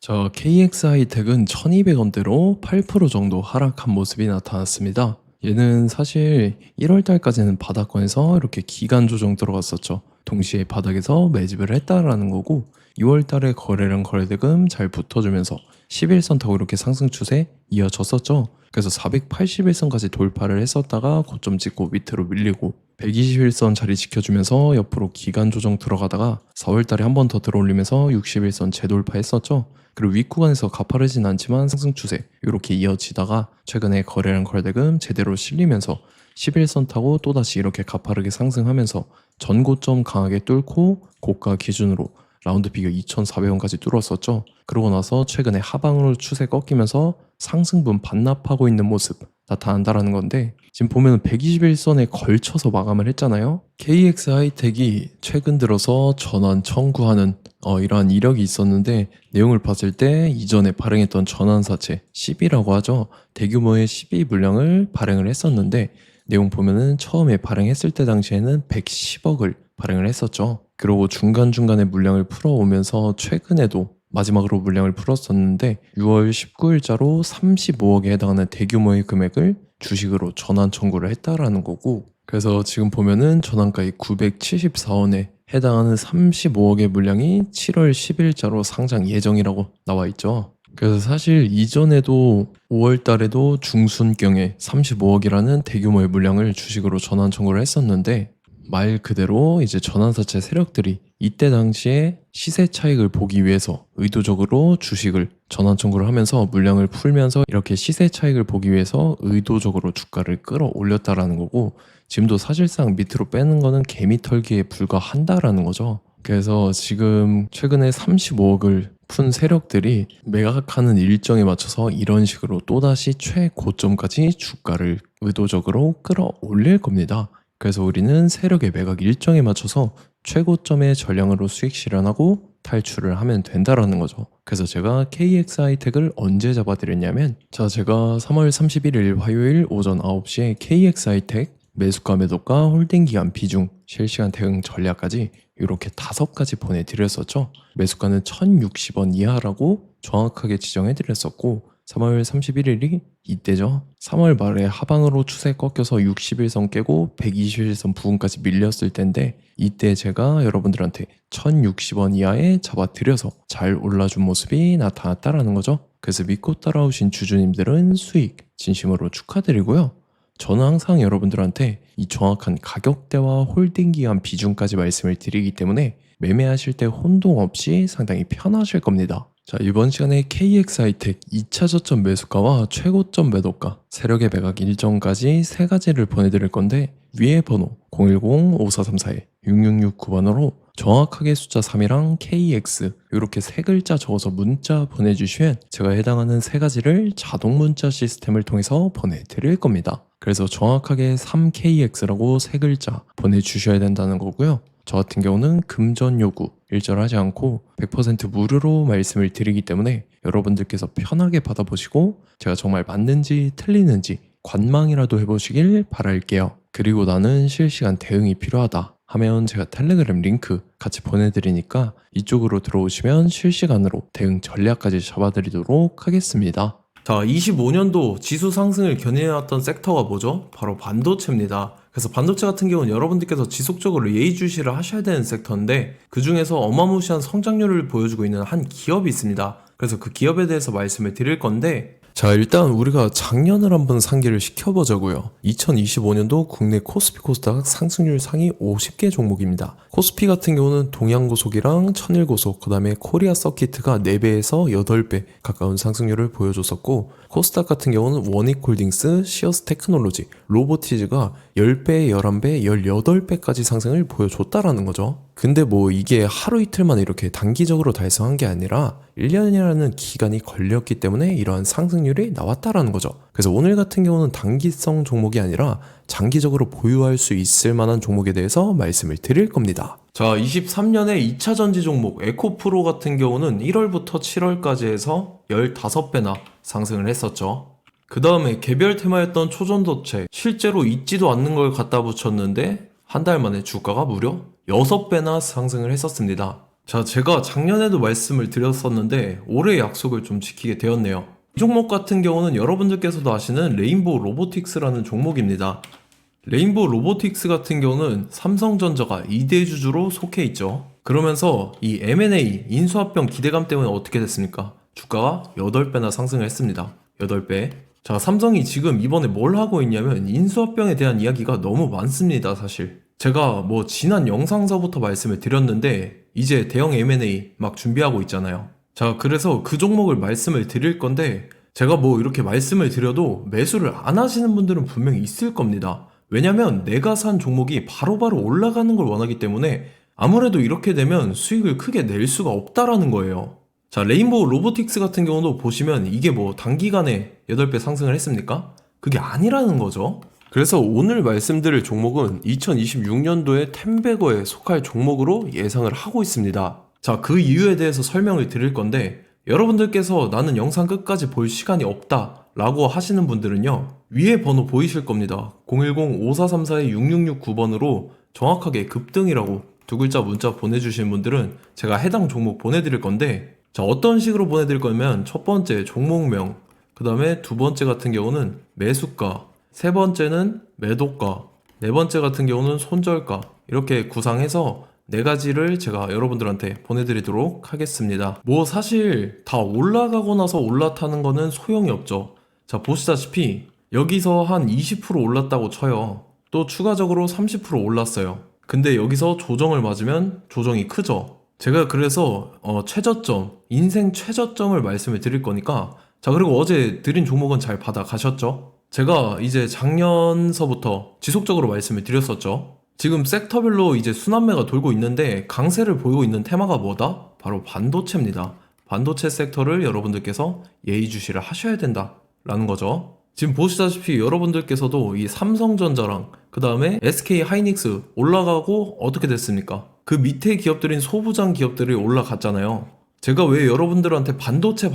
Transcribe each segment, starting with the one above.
자, KX 하이텍은 1200원대로 8% 정도 하락한 모습이 나타났습니다. 얘는 사실 1월 달까지는 바닥권에서 이렇게 기간 조정 들어갔었죠. 동시에 바닥에서 매집을 했다라는 거고 6월 달에 거래량 거래대금 잘 붙어주면서 11선 타고 이렇게 상승 추세 이어졌었죠. 그래서 481선까지 돌파를 했었다가 고점 찍고 밑으로 밀리고 121선 자리 지켜주면서 옆으로 기간 조정 들어가다가 4월 달에 한 번 더 들어올리면서 61선 재돌파했었죠. 그리고 윗구간에서 가파르진 않지만 상승 추세 이렇게 이어지다가 최근에 거래량 거래대금 제대로 실리면서 11선 타고 또다시 이렇게 가파르게 상승하면서 전고점 강하게 뚫고 고가 기준으로 라운드 피겨 2,400원까지 뚫었었죠. 그러고 나서 최근에 하방으로 추세 꺾이면서 상승분 반납하고 있는 모습 나타난다라는 건데, 지금 보면 121선에 걸쳐서 마감을 했잖아요. KX 하이텍이 최근 들어서 전환 청구하는 이러한 이력이 있었는데, 내용을 봤을 때 이전에 발행했던 전환사채 10이라고 하죠. 대규모의 12 물량을 발행을 했었는데, 내용 보면은 처음에 발행했을 때 당시에는 110억을 발행을 했었죠. 그리고 중간중간에 물량을 풀어오면서 최근에도 마지막으로 물량을 풀었었는데 6월 19일자로 35억에 해당하는 대규모의 금액을 주식으로 전환 청구를 했다라는 거고, 그래서 지금 보면은 전환가액 974원에 해당하는 35억의 물량이 7월 10일자로 상장 예정이라고 나와 있죠. 그래서 사실 이전에도 5월 달에도 중순경에 35억이라는 대규모의 물량을 주식으로 전환 청구를 했었는데, 말 그대로 이제 전환사채 세력들이 이때 당시에 시세 차익을 보기 위해서 의도적으로 주식을 전환 청구를 하면서 물량을 풀면서 이렇게 시세 차익을 보기 위해서 의도적으로 주가를 끌어올렸다라는 거고, 지금도 사실상 밑으로 빼는 거는 개미 털기에 불과한다라는 거죠. 그래서 지금 최근에 35억을 푼 세력들이 매각하는 일정에 맞춰서 이런 식으로 또다시 최고점까지 주가를 의도적으로 끌어올릴 겁니다. 그래서 우리는 세력의 매각 일정에 맞춰서 최고점의 전량으로 수익 실현하고 탈출을 하면 된다라는 거죠. 그래서 제가 KX 하이텍을 언제 잡아드렸냐면, 자, 제가 3월 31일 화요일 오전 9시에 KX 하이텍 매수가 매도가 홀딩 기간 비중 실시간 대응 전략까지 이렇게 5가지 보내드렸었죠. 매수가는 1060원 이하라고 정확하게 지정해 드렸었고, 3월 31일이 이때죠. 3월 말에 하방으로 추세 꺾여서 61선 깨고 121선 부근까지 밀렸을 텐데, 이때 제가 여러분들한테 1060원 이하에 잡아드려서 잘 올라준 모습이 나타났다라는 거죠. 그래서 믿고 따라오신 주주님들은 수익 진심으로 축하드리고요. 저는 항상 여러분들한테 이 정확한 가격대와 홀딩 기간 비중까지 말씀을 드리기 때문에 매매하실 때 혼동 없이 상당히 편하실 겁니다. 자, 이번 시간에 KX 하이텍 2차 저점 매수가와 최고점 매도가, 세력의 매각 일정까지 3가지를 보내드릴 건데, 위에 번호 010-5434-6669번으로 정확하게 숫자 3이랑 KX 이렇게 3글자 적어서 문자 보내주시면 제가 해당하는 3가지를 자동 문자 시스템을 통해서 보내드릴 겁니다. 그래서 정확하게 3KX라고 3글자 보내주셔야 된다는 거고요. 저 같은 경우는 금전 요구 일절하지 않고 100% 무료로 말씀을 드리기 때문에 여러분들께서 편하게 받아보시고 제가 정말 맞는지 틀리는지 관망이라도 해보시길 바랄게요. 그리고 나는 실시간 대응이 필요하다 하면 제가 텔레그램 링크 같이 보내드리니까 이쪽으로 들어오시면 실시간으로 대응 전략까지 잡아드리도록 하겠습니다. 자, 25년도 지수 상승을 견인해왔던 섹터가 뭐죠? 바로 반도체입니다. 그래서 반도체 같은 경우는 여러분들께서 지속적으로 예의주시를 하셔야 되는 섹터인데, 그 중에서 어마무시한 성장률을 보여주고 있는 한 기업이 있습니다. 그래서 그 기업에 대해서 말씀을 드릴 건데, 자, 일단 우리가 작년을 한번 상기를 시켜보자고요. 2025년도 국내 코스피 코스닥 상승률 상위 50개 종목입니다. 코스피 같은 경우는 동양고속이랑 천일고속, 그 다음에 코리아 서키트가 4배에서 8배 가까운 상승률을 보여줬었고, 코스닥 같은 경우는 원익홀딩스, 시어스 테크놀로지, 로보티즈가 10배, 11배, 18배까지 상승을 보여줬다라는 거죠. 근데 뭐 이게 하루 이틀만 이렇게 단기적으로 달성한 게 아니라 1년이라는 기간이 걸렸기 때문에 이러한 상승률이 나왔다라는 거죠. 그래서 오늘 같은 경우는 단기성 종목이 아니라 장기적으로 보유할 수 있을 만한 종목에 대해서 말씀을 드릴 겁니다. 자, 23년에 2차 전지 종목 에코프로 같은 경우는 1월부터 7월까지 해서 15배나 상승을 했었죠. 그 다음에 개별 테마였던 초전도체, 실제로 있지도 않는 걸 갖다 붙였는데 한 달 만에 주가가 무려 6배나 상승을 했었습니다. 자, 제가 작년에도 말씀을 드렸었는데 올해 약속을 좀 지키게 되었네요. 이 종목 같은 경우는 여러분들께서도 아시는 레인보우 로보틱스라는 종목입니다. 레인보우 로보틱스 같은 경우는 삼성전자가 2대 주주로 속해 있죠. 그러면서 이 M&A 인수합병 기대감 때문에 어떻게 됐습니까? 주가가 8배나 상승을 했습니다. 8배. 자, 삼성이 지금 이번에 뭘 하고 있냐면 인수합병에 대한 이야기가 너무 많습니다, 사실. 제가 뭐 지난 영상서부터 말씀을 드렸는데 이제 대형 M&A 막 준비하고 있잖아요. 자, 그래서 그 종목을 말씀을 드릴 건데 제가 뭐 이렇게 말씀을 드려도 매수를 안 하시는 분들은 분명히 있을 겁니다. 왜냐면 내가 산 종목이 바로바로 올라가는 걸 원하기 때문에 아무래도 이렇게 되면 수익을 크게 낼 수가 없다라는 거예요. 자, 레인보우 로보틱스 같은 경우도 보시면 이게 뭐 단기간에 8배 상승을 했습니까? 그게 아니라는 거죠. 그래서 오늘 말씀드릴 종목은 2026년도에 템베거에 속할 종목으로 예상을 하고 있습니다. 자, 그 이유에 대해서 설명을 드릴 건데 여러분들께서 나는 영상 끝까지 볼 시간이 없다 라고 하시는 분들은요, 위에 번호 보이실 겁니다. 010-5434-6669번으로 정확하게 급등이라고 두 글자 문자 보내주신 분들은 제가 해당 종목 보내드릴 건데, 자, 어떤 식으로 보내드릴 거냐면 첫 번째 종목명, 그 다음에 두 번째 같은 경우는 매수가, 세 번째는 매도가, 네 번째 같은 경우는 손절가, 이렇게 구상해서 네 가지를 제가 여러분들한테 보내드리도록 하겠습니다. 뭐 사실 다 올라가고 나서 올라타는 거는 소용이 없죠. 자, 보시다시피 여기서 한 20% 올랐다고 쳐요. 또 추가적으로 30% 올랐어요. 근데 여기서 조정을 맞으면 조정이 크죠. 제가 그래서 최저점, 인생 최저점을 말씀을 드릴 거니까, 자, 그리고 어제 드린 종목은 잘 받아가셨죠? 제가 이제 작년서부터 지속적으로 말씀을 드렸었죠. 지금 섹터별로 이제 순환매가 돌고 있는데 강세를 보이고 있는 테마가 뭐다? 바로 반도체입니다. 반도체 섹터를 여러분들께서 예의주시를 하셔야 된다라는 거죠. 지금 보시다시피 여러분들께서도 이 삼성전자랑 그 다음에 SK 하이닉스 올라가고 어떻게 됐습니까? 그 밑에 기업들인 소부장 기업들이 올라갔잖아요. 제가 왜 여러분들한테 반도체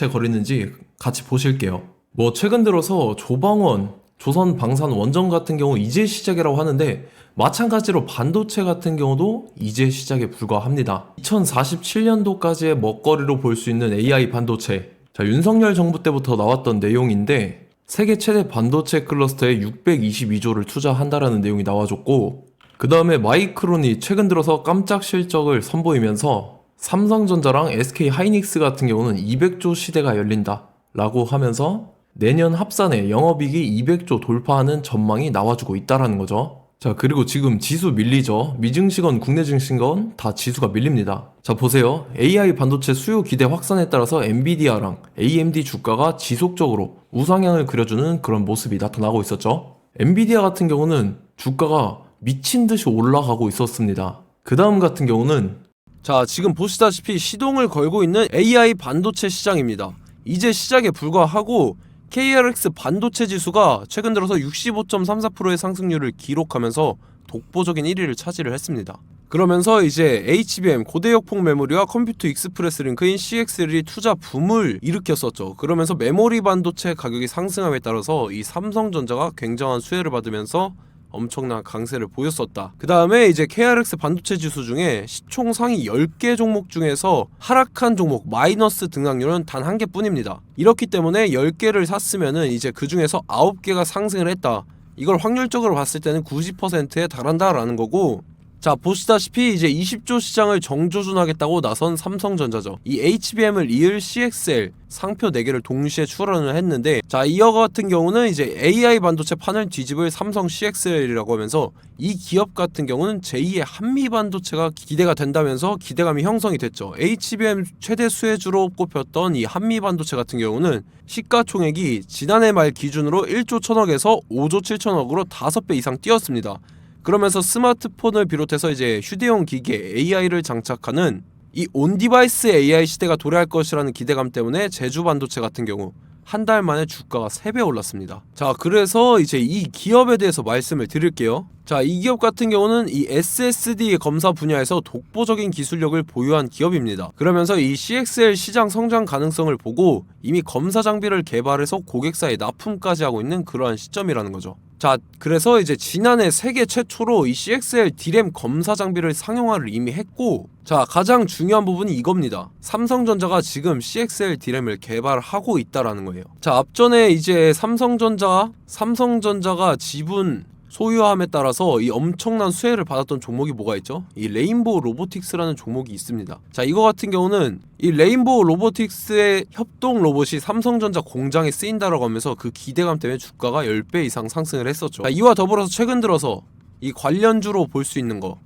거리는지 같이 보실게요. 뭐 최근 들어서 조방원, 조선방산 원전 같은 경우 이제 시작이라고 하는데 마찬가지로 반도체 같은 경우도 이제 시작에 불과합니다. 2047년도까지의 먹거리로 볼 수 있는 AI 반도체. 자, 윤석열 정부 때부터 나왔던 내용인데 세계 최대 반도체 클러스터에 622조를 투자한다라는 내용이 나와줬고, 그 다음에 마이크론이 최근 들어서 깜짝 실적을 선보이면서 삼성전자랑 SK 하이닉스 같은 경우는 200조 시대가 열린다 라고 하면서 내년 합산에 영업이익이 200조 돌파하는 전망이 나와주고 있다라는 거죠. 자, 그리고 지금 지수 밀리죠. 미증시건 국내 증시건 다 지수가 밀립니다. 자, 보세요. AI 반도체 수요 기대 확산에 따라서 엔비디아랑 AMD 주가가 지속적으로 우상향을 그려주는 그런 모습이 나타나고 있었죠. 엔비디아 같은 경우는 주가가 미친 듯이 올라가고 있었습니다. 그 다음 같은 경우는, 자, 지금 보시다시피 시동을 걸고 있는 AI 반도체 시장입니다. 이제 시작에 불과하고 KRX 반도체 지수가 최근 들어서 65.34%의 상승률을 기록하면서 독보적인 1위를 차지를 했습니다. 그러면서 이제 HBM 고대역폭 메모리와 컴퓨터 익스프레스 링크인 CXL이 투자 붐을 일으켰었죠. 그러면서 메모리 반도체 가격이 상승함에 따라서 이 삼성전자가 굉장한 수혜를 받으면서 엄청난 강세를 보였었다. 그 다음에 이제 KRX 반도체 지수 중에 시총 상위 10개 종목 중에서 하락한 종목 마이너스 등락률은 단 1개뿐입니다. 이렇기 때문에 10개를 샀으면은 이제 그 중에서 9개가 상승을 했다. 이걸 확률적으로 봤을 때는 90%에 달한다라는 거고, 자, 보시다시피 이제 20조 시장을 정조준하겠다고 나선 삼성전자죠. 이 HBM을 이을 CXL 상표 4개를 동시에 출원을 했는데, 자, 이어 같은 경우는 이제 AI 반도체 판을 뒤집을 삼성 CXL이라고 하면서 이 기업 같은 경우는 제2의 한미 반도체가 기대가 된다면서 기대감이 형성이 됐죠. HBM 최대 수혜주로 꼽혔던 이 한미 반도체 같은 경우는 시가총액이 지난해 말 기준으로 1조 1000억에서 5조 7천억으로 5배 이상 뛰었습니다. 그러면서 스마트폰을 비롯해서 이제 휴대용 기기에 AI를 장착하는 이 온디바이스 AI 시대가 도래할 것이라는 기대감 때문에 제주 반도체 같은 경우 한 달 만에 주가가 3배 올랐습니다. 자, 그래서 이제 이 기업에 대해서 말씀을 드릴게요. 자, 이 기업 같은 경우는 이 SSD 검사 분야에서 독보적인 기술력을 보유한 기업입니다. 그러면서 이 CXL 시장 성장 가능성을 보고 이미 검사 장비를 개발해서 고객사에 납품까지 하고 있는 그러한 시점이라는 거죠. 자, 그래서 이제 지난해 세계 최초로 이 CXL D램 검사 장비를 상용화를 이미 했고, 자, 가장 중요한 부분이 이겁니다. 삼성전자가 지금 CXL D램을 개발하고 있다라는 거예요. 자, 앞전에 이제 삼성전자가 지분 소유함에 따라서 이 엄청난 수혜를 받았던 종목이 뭐가 있죠? 이 레인보우 로보틱스라는 종목이 있습니다. 자, 이거 같은 경우는 이 레인보우 로보틱스의 협동 로봇이 삼성전자 공장에 쓰인다라고 하면서 그 기대감 때문에 주가가 10배 이상 상승을 했었죠. 자, 이와 더불어서 최근 들어서 이 관련주로 볼 수 있는 거,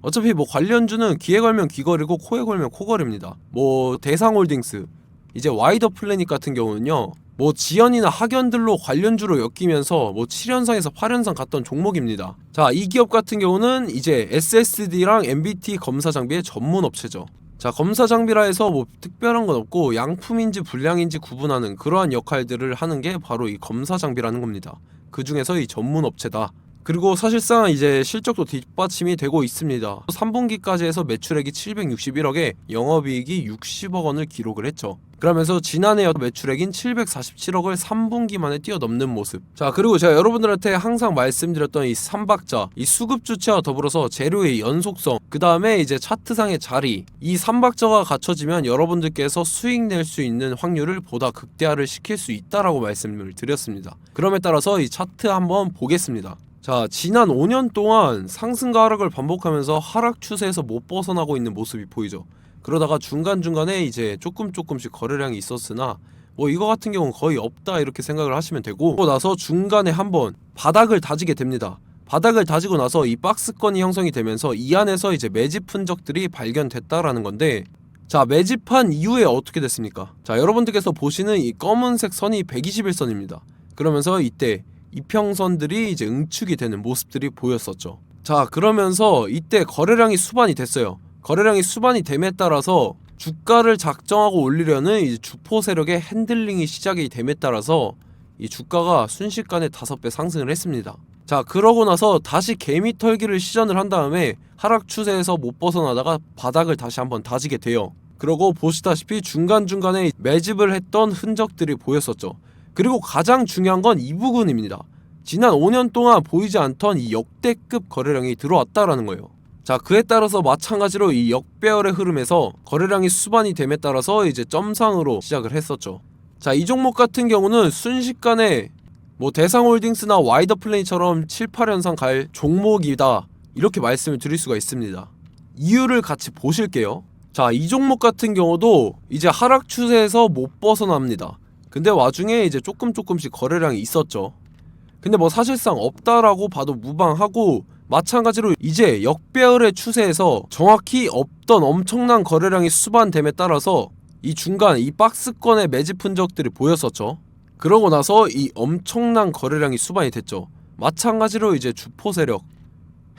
어차피 뭐 관련주는 귀에 걸면 귀걸이고 코에 걸면 코걸입니다. 뭐 대상홀딩스, 이제 와이더 플래닛 같은 경우는요, 뭐 지연이나 학연들로 관련주로 엮이면서 뭐 7연상에서 8연상 갔던 종목입니다. 자, 이 기업 같은 경우는 이제 SSD랑 MBT 검사 장비의 전문 업체죠. 자, 검사 장비라 해서 뭐 특별한 건 없고 양품인지 불량인지 구분하는 그러한 역할들을 하는 게 바로 이 검사 장비라는 겁니다. 그 중에서 이 전문 업체다. 그리고 사실상 이제 실적도 뒷받침이 되고 있습니다. 3분기까지 해서 매출액이 761억에 영업이익이 60억 원을 기록을 했죠. 그러면서 지난해 매출액인 747억을 3분기 만에 뛰어넘는 모습. 자, 그리고 제가 여러분들한테 항상 말씀드렸던 이 3박자, 이 수급 주체와 더불어서 재료의 연속성, 그 다음에 이제 차트상의 자리, 이 3박자가 갖춰지면 여러분들께서 수익 낼 수 있는 확률을 보다 극대화를 시킬 수 있다라고 말씀을 드렸습니다. 그럼에 따라서 이 차트 한번 보겠습니다. 자, 지난 5년 동안 상승과 하락을 반복하면서 하락 추세에서 못 벗어나고 있는 모습이 보이죠. 그러다가 중간중간에 이제 조금씩 거래량이 있었으나 뭐 이거 같은 경우는 거의 없다 이렇게 생각을 하시면 되고, 그러고 나서 중간에 한번 바닥을 다지게 됩니다. 바닥을 다지고 나서 이 박스권이 형성이 되면서 이 안에서 이제 매집 흔적들이 발견됐다라는 건데, 자, 매집한 이후에 어떻게 됐습니까? 자, 여러분들께서 보시는 이 검은색 선이 121선입니다. 그러면서 이때 이평선들이 이제 응축이 되는 모습들이 보였었죠. 자, 그러면서 이때 거래량이 수반이 됐어요. 거래량이 수반이 됨에 따라서 주가를 작정하고 올리려는 이제 주포 세력의 핸들링이 시작이 됨에 따라서 이 주가가 순식간에 5배 상승을 했습니다. 자, 그러고 나서 다시 개미 털기를 시전을 한 다음에 하락 추세에서 못 벗어나다가 바닥을 다시 한번 다지게 돼요. 그러고 보시다시피 중간중간에 매집을 했던 흔적들이 보였었죠. 그리고 가장 중요한 건 이 부분입니다. 지난 5년 동안 보이지 않던 이 역대급 거래량이 들어왔다라는 거예요. 자, 그에 따라서 마찬가지로 이 역배열의 흐름에서 거래량이 수반이 됨에 따라서 이제 점상으로 시작을 했었죠. 자, 이 종목 같은 경우는 순식간에 뭐 대상홀딩스나 와이더 플레이처럼 7, 8연상 갈 종목이다 이렇게 말씀을 드릴 수가 있습니다. 이유를 같이 보실게요. 자, 이 종목 같은 경우도 이제 하락 추세에서 못 벗어납니다. 근데 와중에 이제 조금씩 거래량이 있었죠. 근데 뭐 사실상 없다라고 봐도 무방하고, 마찬가지로 이제 역배열의 추세에서 정확히 없던 엄청난 거래량이 수반됨에 따라서 이 중간 이 박스권의 매집 흔적들이 보였었죠. 그러고 나서 이 엄청난 거래량이 수반이 됐죠. 마찬가지로 이제 주포 세력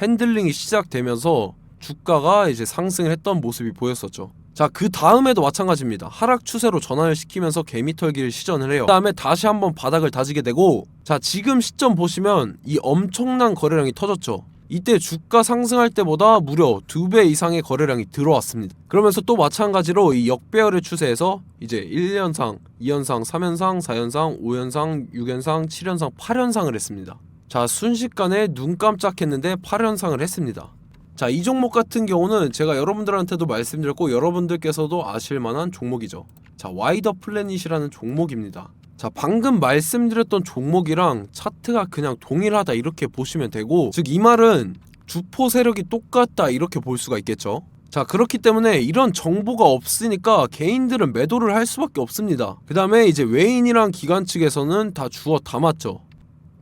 핸들링이 시작되면서 주가가 이제 상승을 했던 모습이 보였었죠. 자, 그 다음에도 마찬가지입니다. 하락 추세로 전환을 시키면서 개미 털기를 시전을 해요. 그 다음에 다시 한번 바닥을 다지게 되고, 자, 지금 시점 보시면 이 엄청난 거래량이 터졌죠. 이때 주가 상승할 때보다 무려 2배 이상의 거래량이 들어왔습니다. 그러면서 또 마찬가지로 이 역배열의 추세에서 이제 1연상, 2연상, 3연상, 4연상, 5연상, 6연상, 7연상, 8연상을 했습니다. 자, 순식간에 눈 깜짝했는데 8연상을 했습니다. 자, 이 종목 같은 경우는 제가 여러분들한테도 말씀드렸고 여러분들께서도 아실만한 종목이죠. 자, 와이더 플래닛이라는 종목입니다. 자, 방금 말씀드렸던 종목이랑 차트가 그냥 동일하다 이렇게 보시면 되고, 즉 이 말은 주포 세력이 똑같다 이렇게 볼 수가 있겠죠. 자, 그렇기 때문에 이런 정보가 없으니까 개인들은 매도를 할 수밖에 없습니다. 그 다음에 이제 외인이랑 기관 측에서는 다 주워 담았죠.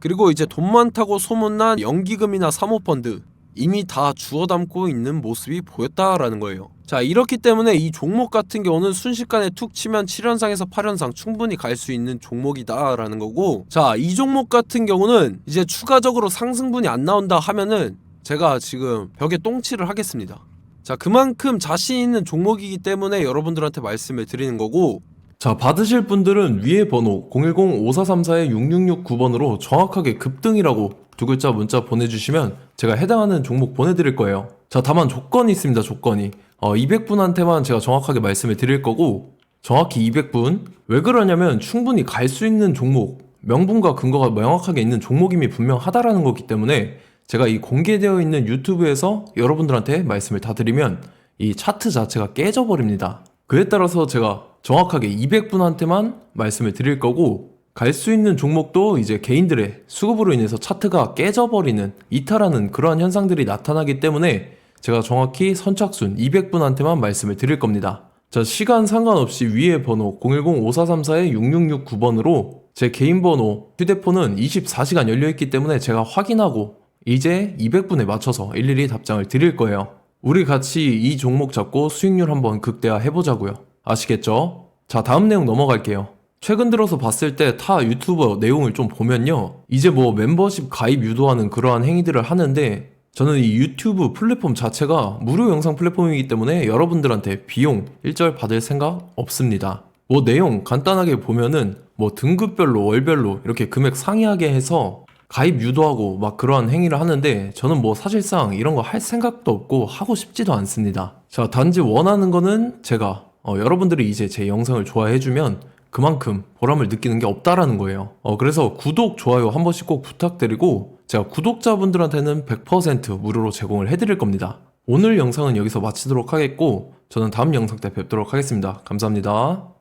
그리고 이제 돈 많다고 소문난 연기금이나 사모펀드 이미 다 주워 담고 있는 모습이 보였다라는 거예요. 자, 이렇기 때문에 이 종목 같은 경우는 순식간에 툭 치면 7연상에서 8연상 충분히 갈 수 있는 종목이다 라는 거고, 자, 이 종목 같은 경우는 이제 추가적으로 상승분이 안 나온다 하면은 제가 지금 벽에 똥칠을 하겠습니다. 자, 그만큼 자신 있는 종목이기 때문에 여러분들한테 말씀을 드리는 거고, 자, 받으실 분들은 위에 번호 010-5434-6669번으로 정확하게 급등이라고 두 글자 문자 보내주시면 제가 해당하는 종목 보내드릴 거예요. 자, 다만 조건이 있습니다. 조건이 200분한테만 제가 정확하게 말씀을 드릴 거고, 정확히 200분. 왜 그러냐면 충분히 갈 수 있는 종목 명분과 근거가 명확하게 있는 종목임이 분명하다라는 거기 때문에 제가 이 공개되어 있는 유튜브에서 여러분들한테 말씀을 다 드리면 이 차트 자체가 깨져버립니다. 그에 따라서 제가 정확하게 200분한테만 말씀을 드릴 거고, 갈 수 있는 종목도 이제 개인들의 수급으로 인해서 차트가 깨져버리는, 이탈하는 그러한 현상들이 나타나기 때문에 제가 정확히 선착순 200분한테만 말씀을 드릴 겁니다. 자, 시간 상관없이 위에 번호 010-5434-6669번으로 제 개인 번호, 휴대폰은 24시간 열려있기 때문에 제가 확인하고 이제 200분에 맞춰서 일일이 답장을 드릴 거예요. 우리 같이 이 종목 잡고 수익률 한번 극대화 해보자고요. 아시겠죠? 자, 다음 내용 넘어갈게요. 최근 들어서 봤을 때 타 유튜버 내용을 좀 보면요, 이제 뭐 멤버십 가입 유도하는 그러한 행위들을 하는데, 저는 이 유튜브 플랫폼 자체가 무료 영상 플랫폼이기 때문에 여러분들한테 비용 일절 받을 생각 없습니다. 뭐 내용 간단하게 보면은 뭐 등급별로 월별로 이렇게 금액 상이하게 해서 가입 유도하고 막 그러한 행위를 하는데, 저는 뭐 사실상 이런 거 할 생각도 없고 하고 싶지도 않습니다. 자, 단지 원하는 거는 제가 여러분들이 이제 제 영상을 좋아해주면 그만큼 보람을 느끼는 게 없다라는 거예요. 그래서 구독, 좋아요 한 번씩 꼭 부탁드리고, 제가 구독자분들한테는 100% 무료로 제공을 해드릴 겁니다. 오늘 영상은 여기서 마치도록 하겠고, 저는 다음 영상 때 뵙도록 하겠습니다. 감사합니다.